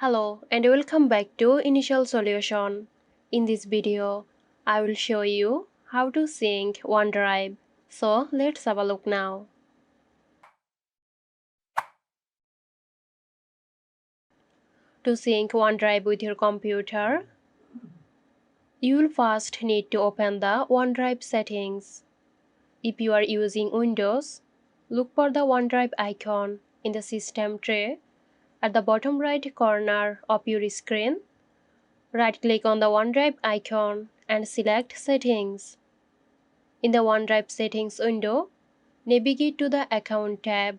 Hello and welcome back to Initial Solution. In this video, I will show you how to sync OneDrive. So let's have a look now. To sync OneDrive with your computer, you will first need to open the OneDrive settings. If you are using Windows, look for the OneDrive icon in the system tray at the bottom right corner of your screen. Right-click on the OneDrive icon and select Settings. In the OneDrive Settings window, navigate to the Account tab.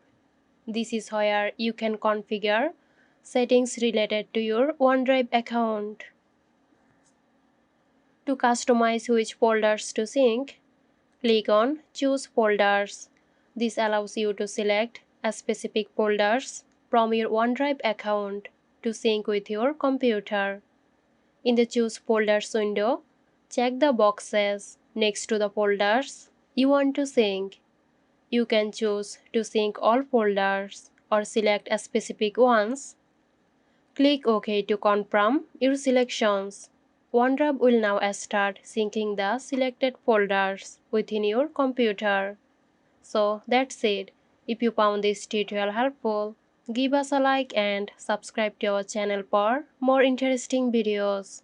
This is where you can configure settings related to your OneDrive account. To customize which folders to sync, click on Choose Folders. This allows you to select a specific folders from your OneDrive account to sync with your computer. In the Choose Folders window, check the boxes next to the folders you want to sync. You can choose to sync all folders or select a specific ones. Click OK to confirm your selections. OneDrive will now start syncing the selected folders within your computer. So that's it. If you found this tutorial helpful, give us a like and subscribe to our channel for more interesting videos.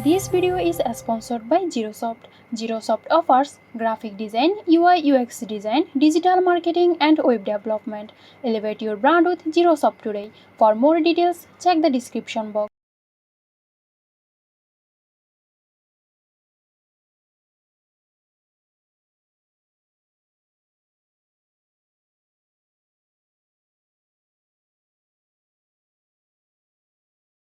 This video is sponsored by Girosoft. Girosoft offers graphic design, UI UX design, digital marketing and web development. Elevate your brand with Girosoft today. For more details, check the description box.